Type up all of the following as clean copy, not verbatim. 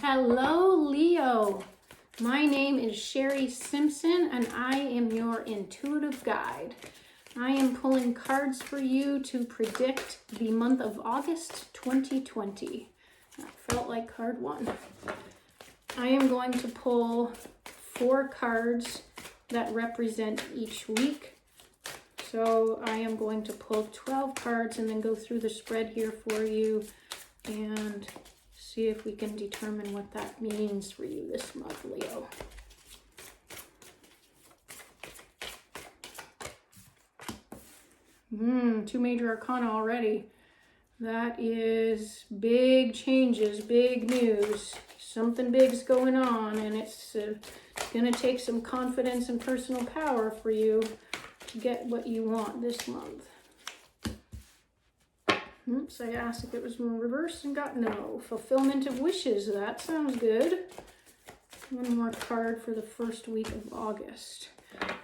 Hello, Leo. My name is Sherri Simpson, and I am your intuitive guide. I am pulling cards for you to predict the month of August 2020. That felt like card one. I am going to pull 4 cards that represent each week. So I am going to pull 12 cards and then go through the spread here for you and see if we can determine what that means for you this month, Leo. Two major arcana already. That is big changes, big news. Something big's going on, and it's going to take some confidence and personal power for you to get what you want this month. Oops, I asked if it was in reverse and got no. Fulfillment of wishes, that sounds good. One more card for the first week of August.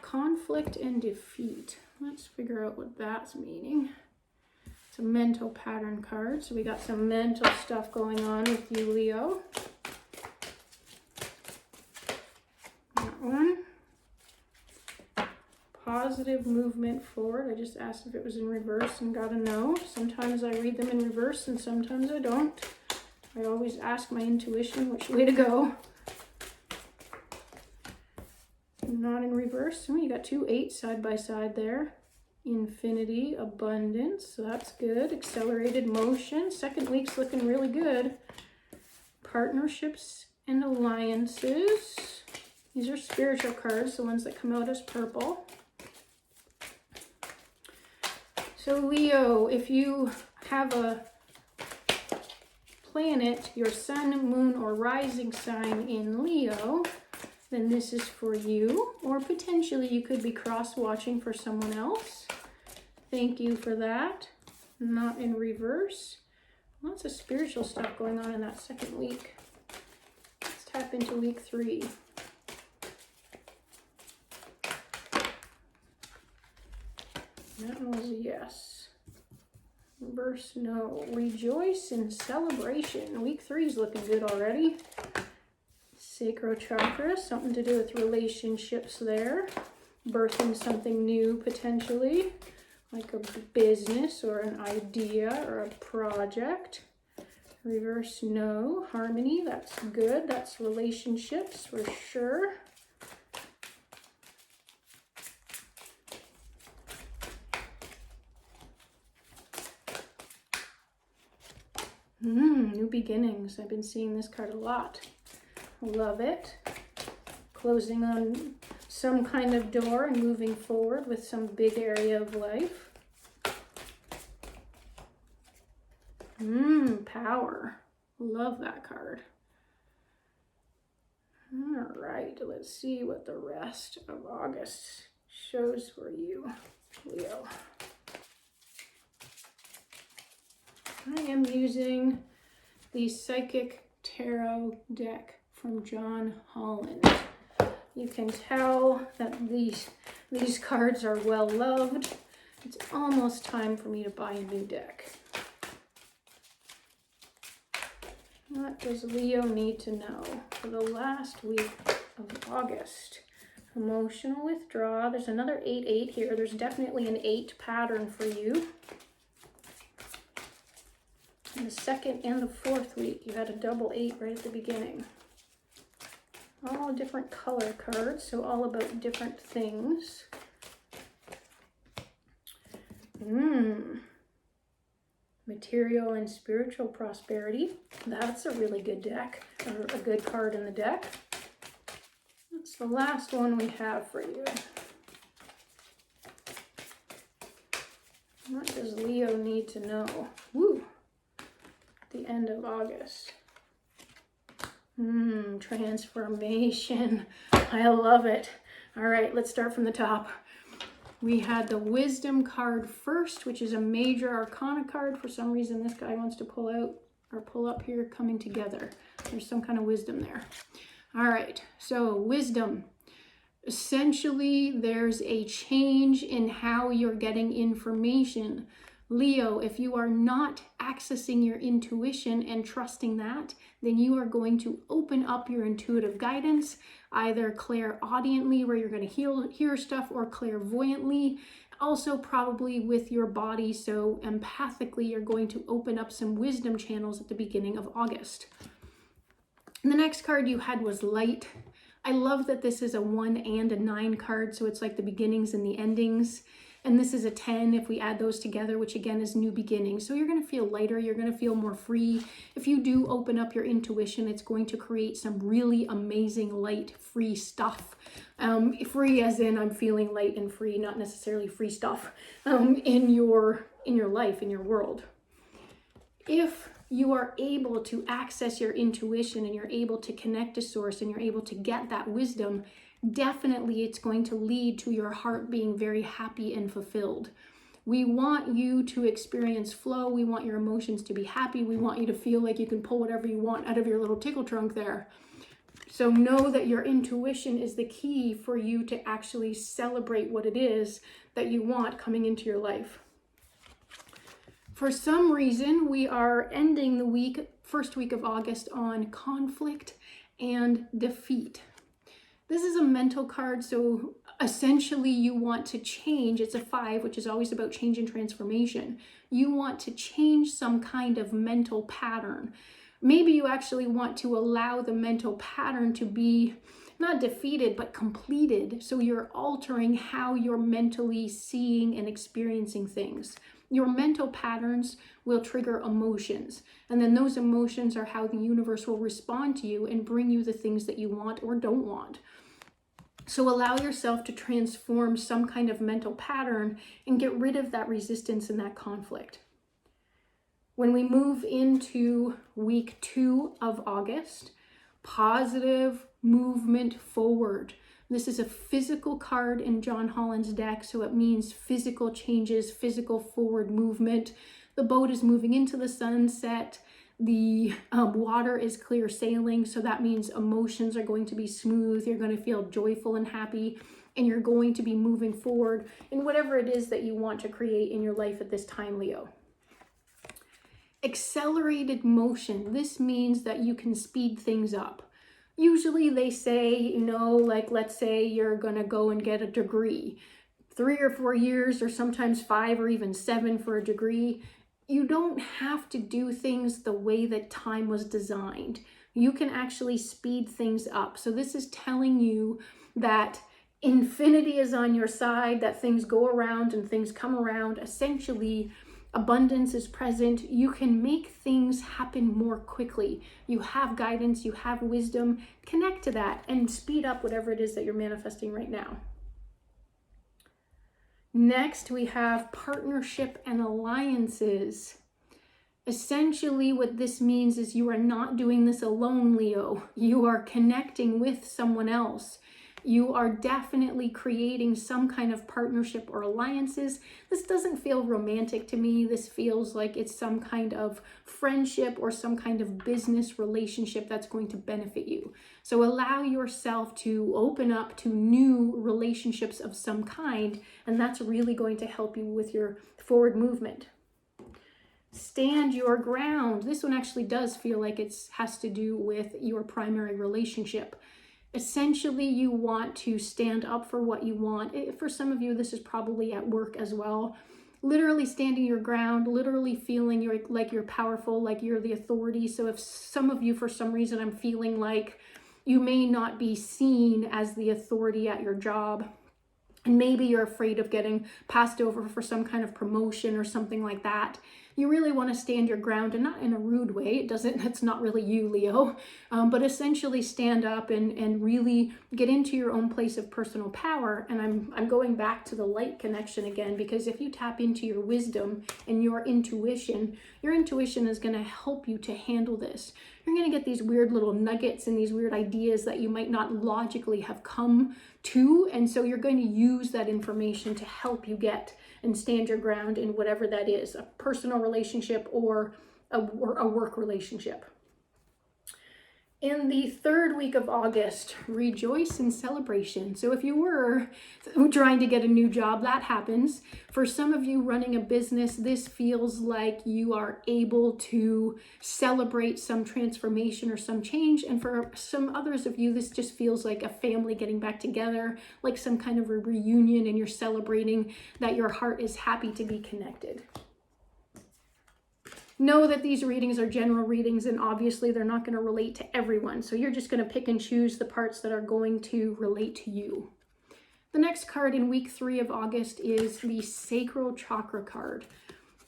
Conflict and defeat. Let's figure out what that's meaning. It's a mental pattern card, so we got some mental stuff going on with you, Leo. That one. Positive movement forward. I just asked if it was in reverse and got a no. Sometimes I read them in reverse and sometimes I don't. I always ask my intuition which way to go. Not in reverse. Oh, you got 2 8s side by side there. Infinity, abundance, so that's good. Accelerated motion. Second week's looking really good. Partnerships and alliances. These are spiritual cards, the ones that come out as purple. So Leo, if you have a planet, your sun, moon, or rising sign in Leo, then this is for you. Or potentially you could be cross-watching for someone else. Thank you for that. Not in reverse. Lots of spiritual stuff going on in that second week. Let's tap into week 3. That was a yes. Reverse, no. Rejoice in celebration. Week 3 is looking good already. Sacral Chakra, something to do with relationships there. Birthing something new potentially, like a business or an idea or a project. Reverse, no. Harmony, that's good. That's relationships for sure. New beginnings. I've been seeing this card a lot. Love it. Closing on some kind of door and moving forward with some big area of life. Power. Love that card. All right, let's see what the rest of August shows for you, Leo. I am using the Psychic Tarot deck from Holland. You can tell that these cards are well loved. It's almost time for me to buy a new deck. What does Leo need to know for the last week of August? Emotional withdrawal. There's another 8-8 here. There's definitely an 8 pattern for you. In the second and the fourth week, you had a double 8 right at the beginning. All different color cards, so all about different things. Material and spiritual prosperity. That's a really good deck, or a good card in the deck. That's the last one we have for you. What does Leo need to know? Woo! The end of August. Transformation. I love it. All right, let's start from the top. We had the Wisdom card first, which is a major arcana card. For some reason, this guy wants to pull out or pull up here, coming together. There's some kind of wisdom there. All right, so wisdom. Essentially, there's a change in how you're getting information. Leo, if you are not accessing your intuition and trusting that, then you are going to open up your intuitive guidance, either clairaudiently, where you're going to hear stuff, or clairvoyantly, also probably with your body. So empathically, you're going to open up some wisdom channels at the beginning of August. And the next card you had was Light. I love that this is a 1 and a 9 card, so it's like the beginnings and the endings. And this is a 10 if we add those together, which again is new beginnings. So you're going to feel lighter, you're going to feel more free. If you do open up your intuition, it's going to create some really amazing light, free stuff. Free as in I'm feeling light and free, not necessarily free stuff in your life, in your world. If you are able to access your intuition and you're able to connect to source and you're able to get that wisdom, definitely it's going to lead to your heart being very happy and fulfilled. We want you to experience flow. We want your emotions to be happy. We want you to feel like you can pull whatever you want out of your little tickle trunk there. So know that your intuition is the key for you to actually celebrate what it is that you want coming into your life. For some reason, we are ending the first week of August on conflict and defeat. This is a mental card, so essentially you want to change. It's a 5, which is always about change and transformation. You want to change some kind of mental pattern. Maybe you actually want to allow the mental pattern to be not defeated, but completed. So you're altering how you're mentally seeing and experiencing things. Your mental patterns will trigger emotions, and then those emotions are how the universe will respond to you and bring you the things that you want or don't want. So allow yourself to transform some kind of mental pattern and get rid of that resistance and that conflict. When we move into week 2 of August, positive movement forward. This is a physical card in John Holland's deck, so it means physical changes, physical forward movement. The boat is moving into the sunset. The water is clear sailing, so that means emotions are going to be smooth. You're going to feel joyful and happy, and you're going to be moving forward in whatever it is that you want to create in your life at this time, Leo. Accelerated motion. This means that you can speed things up. Usually they say, like let's say you're going to go and get a degree. 3 or 4 years, or sometimes 5 or even 7 for a degree. You don't have to do things the way that time was designed. You can actually speed things up. So this is telling you that infinity is on your side, that things go around and things come around. Essentially, abundance is present. You can make things happen more quickly. You have guidance, you have wisdom. Connect to that and speed up whatever it is that you're manifesting right now. Next, we have partnership and alliances. Essentially, what this means is you are not doing this alone, Leo. You are connecting with someone else. You are definitely creating some kind of partnership or alliances. This doesn't feel romantic to me. This feels like it's some kind of friendship or some kind of business relationship that's going to benefit you. So allow yourself to open up to new relationships of some kind, and that's really going to help you with your forward movement. Stand your ground. This one actually does feel like it has to do with your primary relationship. Essentially, you want to stand up for what you want. For some of you, this is probably at work as well. Literally standing your ground, literally feeling like you're powerful, like you're the authority. So if some of you, for some reason, I'm feeling like you may not be seen as the authority at your job, and maybe you're afraid of getting passed over for some kind of promotion or something like that. You really want to stand your ground, and not in a rude way. That's not really you, Leo, but essentially stand up and really get into your own place of personal power. And I'm going back to the light connection again, because if you tap into your wisdom and your intuition is going to help you to handle this. You're going to get these weird little nuggets and these weird ideas that you might not logically have come to. And so you're going to use that information to help you get and stand your ground in whatever that is, a personal relationship or a work relationship. In the third week of August, rejoice in celebration. So if you were trying to get a new job, that happens. For some of you running a business, this feels like you are able to celebrate some transformation or some change. And for some others of you, this just feels like a family getting back together, like some kind of a reunion, and you're celebrating that your heart is happy to be connected. Know that these readings are general readings, and obviously they're not going to relate to everyone. So you're just going to pick and choose the parts that are going to relate to you. The next card in week 3 of August is the Sacral Chakra card.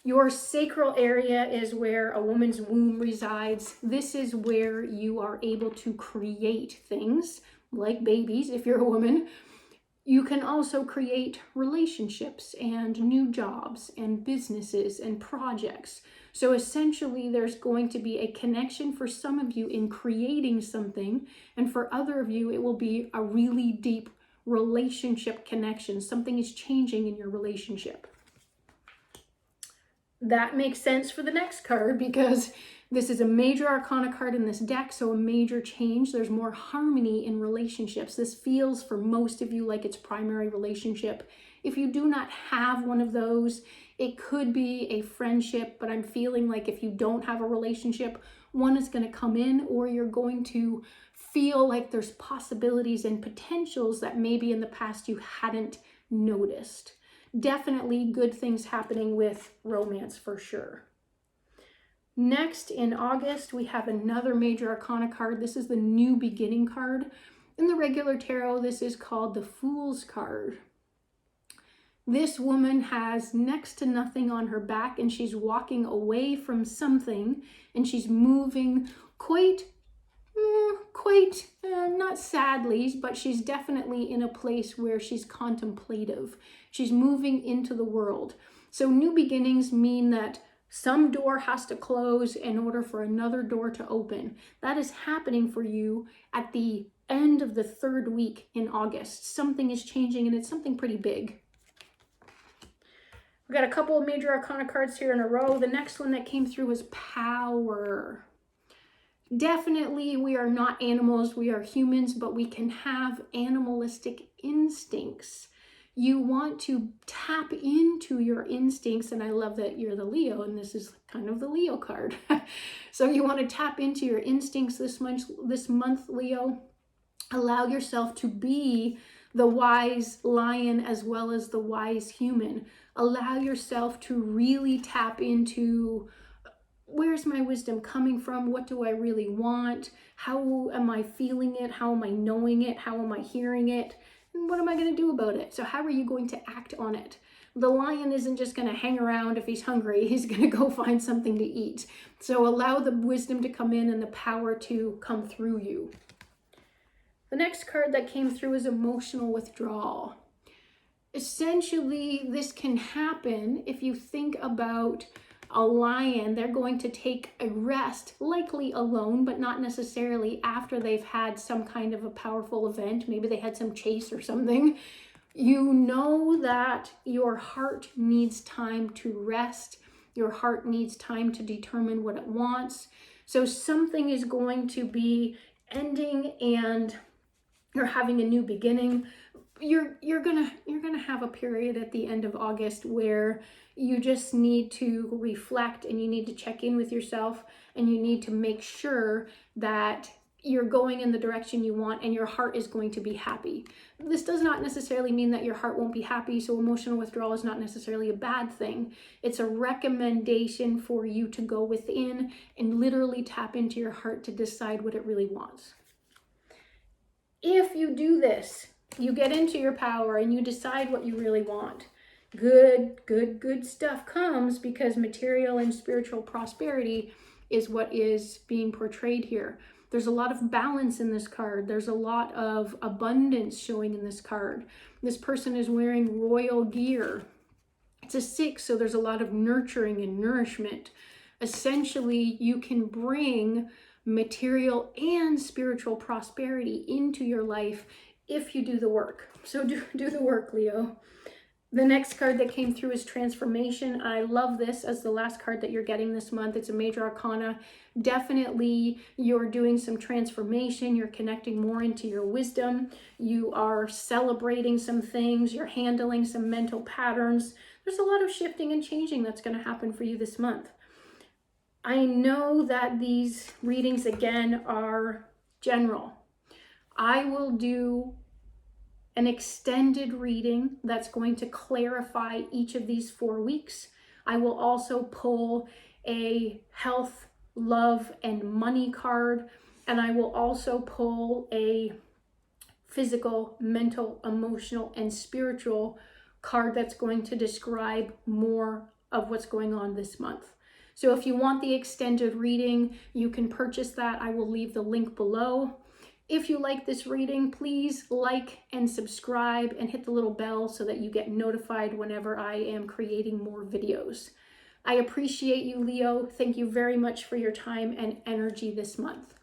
Your sacral area is where a woman's womb resides. This is where you are able to create things like babies if you're a woman. You can also create relationships and new jobs and businesses and projects. So essentially, there's going to be a connection for some of you in creating something, and for other of you, it will be a really deep relationship connection. Something is changing in your relationship. That makes sense for the next card because this is a major arcana card in this deck, so a major change. There's more harmony in relationships. This feels for most of you like it's primary relationship. If you do not have one of those, it could be a friendship, but I'm feeling like if you don't have a relationship, one is going to come in, or you're going to feel like there's possibilities and potentials that maybe in the past you hadn't noticed. Definitely good things happening with romance for sure. Next, in August, we have another major arcana card. This is the New Beginning card. In the regular tarot, this is called the Fool's card. This woman has next to nothing on her back, and she's walking away from something, and she's moving quite not sadly, but she's definitely in a place where she's contemplative. She's moving into the world. So new beginnings mean that some door has to close in order for another door to open. That is happening for you at the end of the third week in August. Something is changing, and it's something pretty big. We've got a couple of major arcana cards here in a row. The next one that came through was Power. Definitely, we are not animals, we are humans, but we can have animalistic instincts. You want to tap into your instincts, and I love that you're the Leo, and this is kind of the Leo card. So you want to tap into your instincts this month, Leo. Allow yourself to be the wise lion as well as the wise human. Allow yourself to really tap into, where's my wisdom coming from? What do I really want? How am I feeling it? How am I knowing it? How am I hearing it? And what am I going to do about it? So how are you going to act on it? The lion isn't just going to hang around if he's hungry. He's going to go find something to eat. So allow the wisdom to come in and the power to come through you. The next card that came through is Emotional Withdrawal. Essentially, this can happen if you think about a lion. They're going to take a rest, likely alone, but not necessarily after they've had some kind of a powerful event. Maybe they had some chase or something. You know that your heart needs time to rest. Your heart needs time to determine what it wants. So something is going to be ending and you're having a new beginning. You're gonna have a period at the end of August where you just need to reflect and you need to check in with yourself and you need to make sure that you're going in the direction you want and your heart is going to be happy. This does not necessarily mean that your heart won't be happy, so emotional withdrawal is not necessarily a bad thing. It's a recommendation for you to go within and literally tap into your heart to decide what it really wants. If you do this, you get into your power and you decide what you really want. Good stuff comes because material and spiritual prosperity is what is being portrayed here. There's a lot of balance in this card. There's a lot of abundance showing in this card. This person is wearing royal gear. It's a 6, so there's a lot of nurturing and nourishment. Essentially, you can bring material and spiritual prosperity into your life if you do the work. So do the work, Leo. The next card that came through is Transformation. I love this as the last card that you're getting this month. It's a major arcana. Definitely you're doing some transformation. You're connecting more into your wisdom. You are celebrating some things. You're handling some mental patterns. There's a lot of shifting and changing that's going to happen for you this month. I know that these readings, again, are general. I will do an extended reading that's going to clarify each of these 4 weeks. I will also pull a health, love, and money card, and I will also pull a physical, mental, emotional, and spiritual card that's going to describe more of what's going on this month. So if you want the extended reading, you can purchase that. I will leave the link below. If you like this reading, please like and subscribe and hit the little bell so that you get notified whenever I am creating more videos. I appreciate you, Leo. Thank you very much for your time and energy this month.